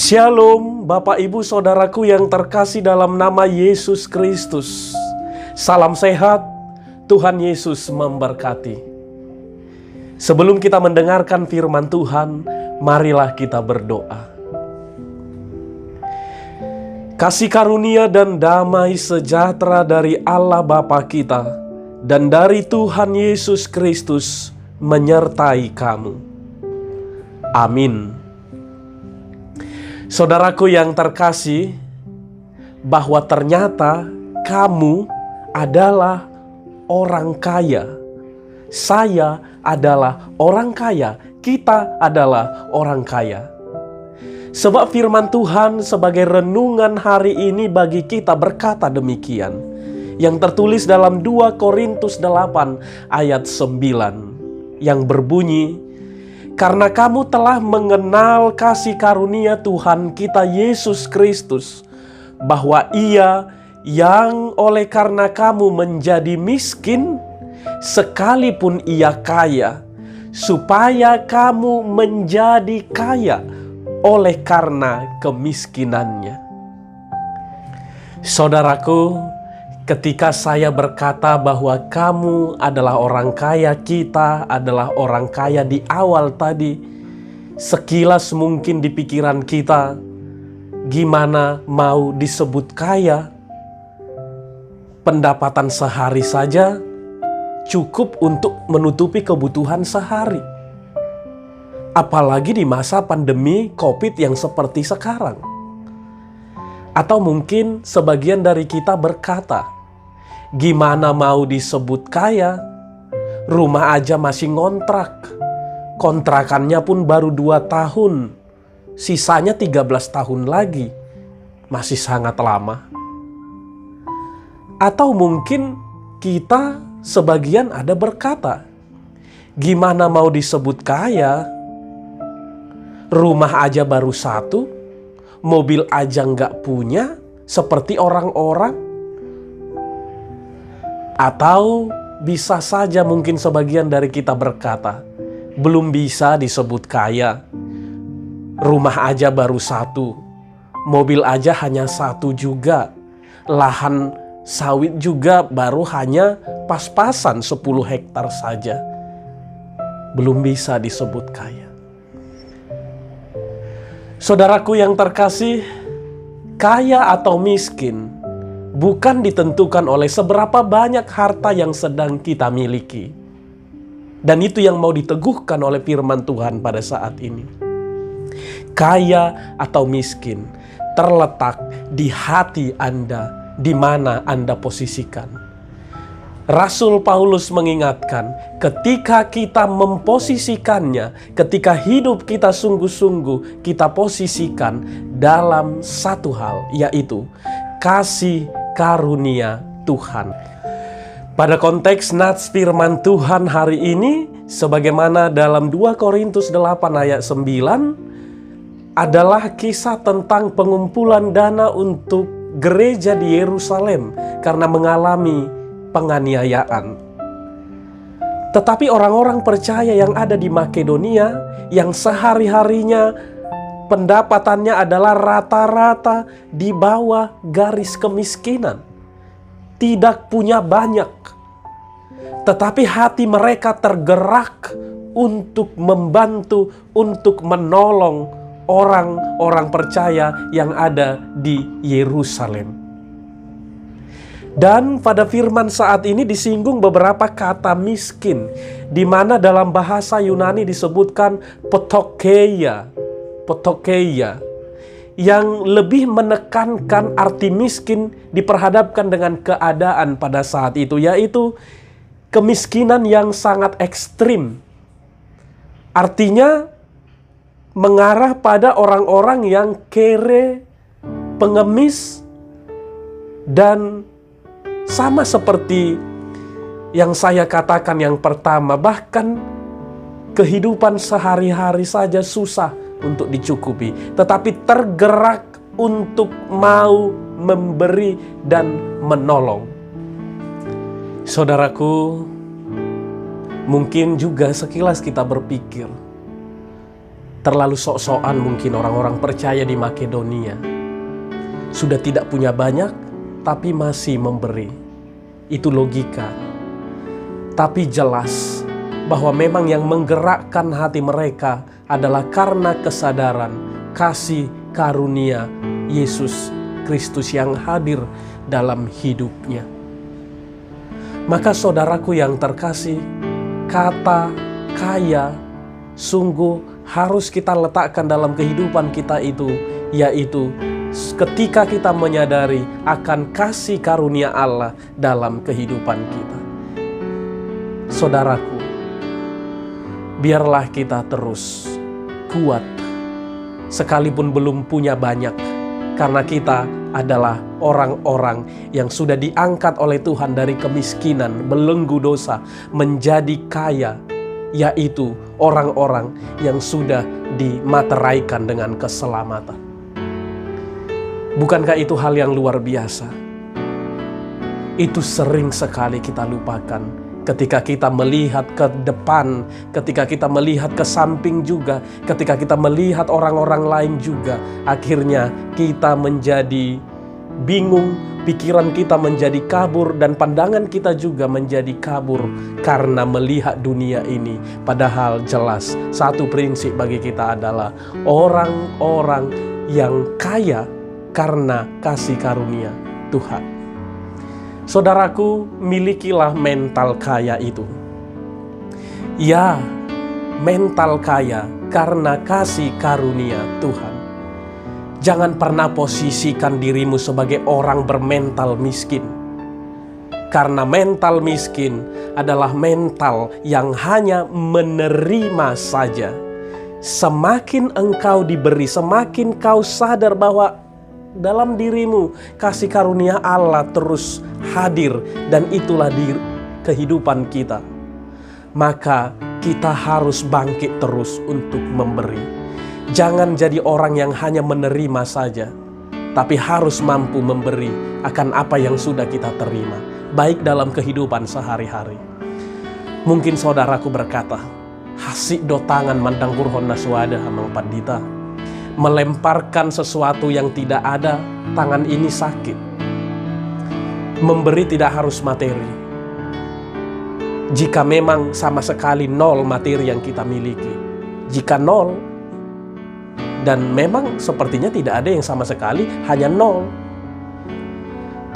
Shalom Bapak Ibu Saudaraku yang terkasih dalam nama Yesus Kristus. Salam sehat, Tuhan Yesus memberkati. Sebelum kita mendengarkan firman Tuhan, marilah kita berdoa. Kasih karunia dan damai sejahtera dari Allah Bapa kita dan dari Tuhan Yesus Kristus menyertai kamu. Amin. Saudaraku yang terkasih, bahwa ternyata kamu adalah orang kaya. Saya adalah orang kaya. Kita adalah orang kaya. Sebab firman Tuhan sebagai renungan hari ini bagi kita berkata demikian. Yang tertulis dalam 2 Korintus 8 ayat 9. Yang berbunyi, karena kamu telah mengenal kasih karunia Tuhan kita Yesus Kristus, bahwa Ia yang oleh karena kamu menjadi miskin, sekalipun Ia kaya, supaya kamu menjadi kaya oleh karena kemiskinannya. Saudaraku, ketika saya berkata bahwa kamu adalah orang kaya, kita adalah orang kaya di awal tadi, sekilas mungkin di pikiran kita, gimana mau disebut kaya? Pendapatan sehari saja cukup untuk menutupi kebutuhan sehari. Apalagi di masa pandemi COVID yang seperti sekarang. Atau mungkin sebagian dari kita berkata, gimana mau disebut kaya? Rumah aja masih ngontrak. Kontrakannya pun baru 2 tahun. Sisanya 13 tahun lagi. Masih sangat lama. Atau mungkin kita sebagian ada berkata, gimana mau disebut kaya? Rumah aja baru 1, mobil aja nggak punya, seperti orang-orang. Atau bisa saja mungkin sebagian dari kita berkata, belum bisa disebut kaya. Rumah aja baru 1, mobil aja hanya 1 juga. Lahan sawit juga baru hanya pas-pasan 10 hektar saja. Belum bisa disebut kaya. Saudaraku yang terkasih, kaya atau miskin bukan ditentukan oleh seberapa banyak harta yang sedang kita miliki. Dan itu yang mau diteguhkan oleh firman Tuhan pada saat ini. Kaya atau miskin terletak di hati Anda, di mana Anda posisikan. Rasul Paulus mengingatkan, ketika kita memposisikannya, ketika hidup kita sungguh-sungguh kita posisikan dalam satu hal, yaitu kasih karunia Tuhan. Pada konteks nats firman Tuhan hari ini, sebagaimana dalam 2 Korintus 8 ayat 9, adalah kisah tentang pengumpulan dana untuk gereja di Yerusalem karena mengalami penganiayaan. Tetapi orang-orang percaya yang ada di Makedonia, yang sehari-harinya pendapatannya adalah rata-rata di bawah garis kemiskinan, tidak punya banyak, tetapi hati mereka tergerak untuk membantu, untuk menolong orang-orang percaya yang ada di Yerusalem. Dan pada firman saat ini disinggung beberapa kata miskin, di mana dalam bahasa Yunani disebutkan ptokeia, yang lebih menekankan arti miskin diperhadapkan dengan keadaan pada saat itu, yaitu kemiskinan yang sangat ekstrim. Artinya mengarah pada orang-orang yang kere, pengemis, dan sama seperti yang saya katakan yang pertama, bahkan kehidupan sehari-hari saja susah untuk dicukupi, tetapi tergerak untuk mau memberi dan menolong. Saudaraku, mungkin juga sekilas kita berpikir, Terlalu sok-sokan mungkin orang-orang percaya di Makedonia. Sudah tidak punya banyak, tapi masih memberi. Itu logika. Tapi jelas bahwa memang yang menggerakkan hati mereka adalah karena kesadaran kasih karunia Yesus Kristus yang hadir dalam hidupnya. Maka saudaraku yang terkasih, kata kaya sungguh harus kita letakkan dalam kehidupan kita itu, yaitu ketika kita menyadari akan kasih karunia Allah dalam kehidupan kita. Saudaraku, biarlah kita terus kuat sekalipun belum punya banyak, karena kita adalah orang-orang yang sudah diangkat oleh Tuhan dari kemiskinan, belenggu dosa, menjadi kaya, yaitu orang-orang yang sudah dimateraikan dengan keselamatan. Bukankah itu hal yang luar biasa? Itu sering sekali kita lupakan ketika kita melihat ke depan, ketika kita melihat ke samping juga, ketika kita melihat orang-orang lain juga. Akhirnya kita menjadi bingung, pikiran kita menjadi kabur, dan pandangan kita juga menjadi kabur karena melihat dunia ini. Padahal jelas satu prinsip bagi kita adalah orang-orang yang kaya karena kasih karunia Tuhan. Saudaraku, milikilah mental kaya itu. Ya, mental kaya karena kasih karunia Tuhan. Jangan pernah posisikan dirimu sebagai orang bermental miskin. Karena mental miskin adalah mental yang hanya menerima saja. Semakin engkau diberi, semakin kau sadar bahwa dalam dirimu kasih karunia Allah terus hadir, dan itulah di kehidupan kita. Maka kita harus bangkit terus untuk memberi. Jangan jadi orang yang hanya menerima saja, tapi harus mampu memberi akan apa yang sudah kita terima, baik dalam kehidupan sehari-hari. Mungkin saudaraku berkata, hasik do tangan mandang kurhon naswada hamang pandita. Melemparkan sesuatu yang tidak ada, tangan ini sakit. Memberi tidak harus materi. Jika memang sama sekali nol materi yang kita miliki. Jika nol, dan memang sepertinya tidak ada yang sama sekali, hanya nol.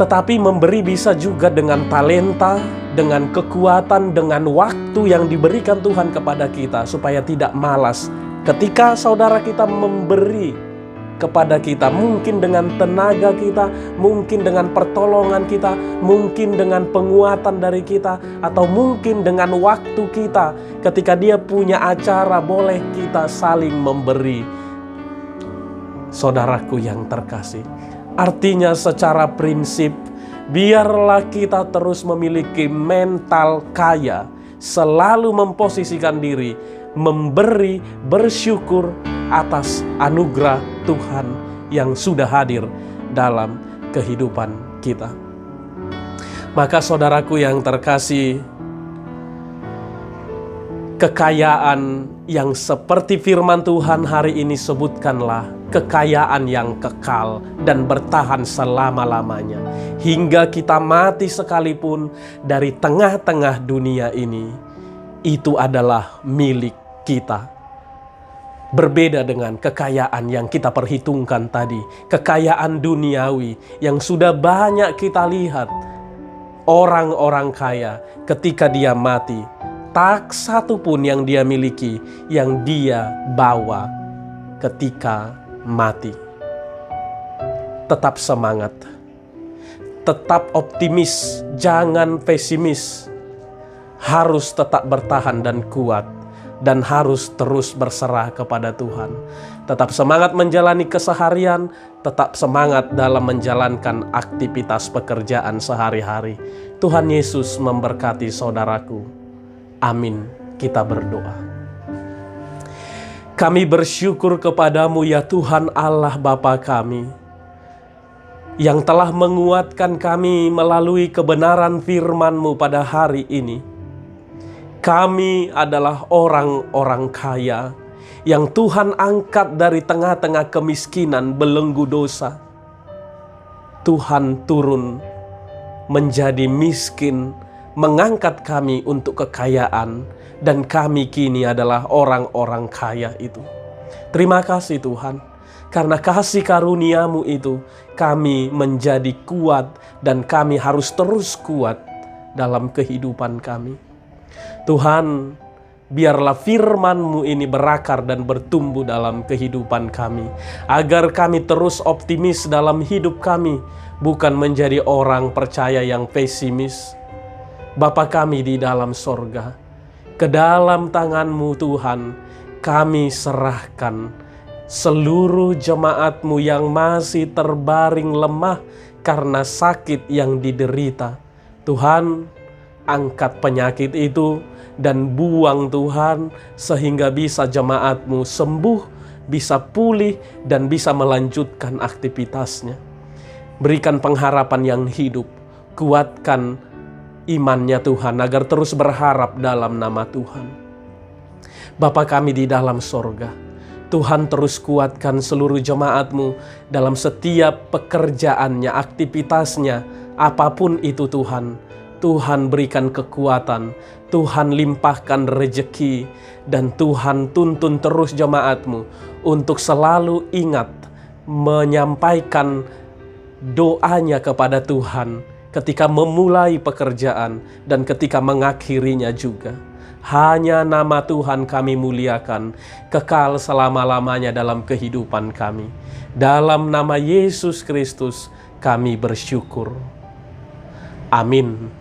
Tetapi memberi bisa juga dengan talenta, dengan kekuatan, dengan waktu yang diberikan Tuhan kepada kita, supaya tidak malas. Ketika saudara kita memberi kepada kita, mungkin dengan tenaga kita, mungkin dengan pertolongan kita, mungkin dengan penguatan dari kita, atau mungkin dengan waktu kita. Ketika dia punya acara, boleh kita saling memberi. Saudaraku yang terkasih, artinya secara prinsip, biarlah kita terus memiliki mental kaya, selalu memposisikan diri, memberi, bersyukur atas anugerah Tuhan yang sudah hadir dalam kehidupan kita. Maka saudaraku yang terkasih, kekayaan yang seperti firman Tuhan hari ini sebutkanlah kekayaan yang kekal dan bertahan selama-lamanya. Hingga kita mati sekalipun dari tengah-tengah dunia ini, itu adalah milik kita. Berbeda dengan kekayaan yang kita perhitungkan tadi, kekayaan duniawi yang sudah banyak kita lihat. Orang-orang kaya ketika dia mati, tak satu pun yang dia miliki yang dia bawa ketika mati. Tetap semangat, tetap optimis, jangan pesimis. Harus tetap bertahan dan kuat, dan harus terus berserah kepada Tuhan. Tetap semangat menjalani keseharian, tetap semangat dalam menjalankan aktivitas pekerjaan sehari-hari. Tuhan Yesus memberkati saudaraku. Amin. Kita berdoa. Kami bersyukur kepadamu ya Tuhan Allah Bapa kami, yang telah menguatkan kami melalui kebenaran firman-Mu pada hari ini. Kami adalah orang-orang kaya yang Tuhan angkat dari tengah-tengah kemiskinan belenggu dosa. Tuhan turun menjadi miskin, mengangkat kami untuk kekayaan, dan kami kini adalah orang-orang kaya itu. Terima kasih Tuhan, karena kasih karunia-Mu itu kami menjadi kuat, dan kami harus terus kuat dalam kehidupan kami. Tuhan, biarlah firman-Mu ini berakar dan bertumbuh dalam kehidupan kami, agar kami terus optimis dalam hidup kami, bukan menjadi orang percaya yang pesimis. Bapa kami di dalam sorga, ke dalam tangan-Mu Tuhan, kami serahkan seluruh jemaat-Mu yang masih terbaring lemah karena sakit yang diderita. Tuhan, angkat penyakit itu dan buang Tuhan, sehingga bisa jemaat-Mu sembuh, bisa pulih, dan bisa melanjutkan aktivitasnya. Berikan pengharapan yang hidup, kuatkan imannya Tuhan, agar terus berharap dalam nama Tuhan. Bapa kami di dalam sorga, Tuhan terus kuatkan seluruh jemaat-Mu dalam setiap pekerjaannya, aktivitasnya, apapun itu Tuhan. Tuhan berikan kekuatan, Tuhan limpahkan rejeki, dan Tuhan tuntun terus jemaat-Mu untuk selalu ingat menyampaikan doanya kepada Tuhan ketika memulai pekerjaan dan ketika mengakhirinya juga. Hanya nama Tuhan kami muliakan, kekal selama-lamanya dalam kehidupan kami. Dalam nama Yesus Kristus kami bersyukur. Amin.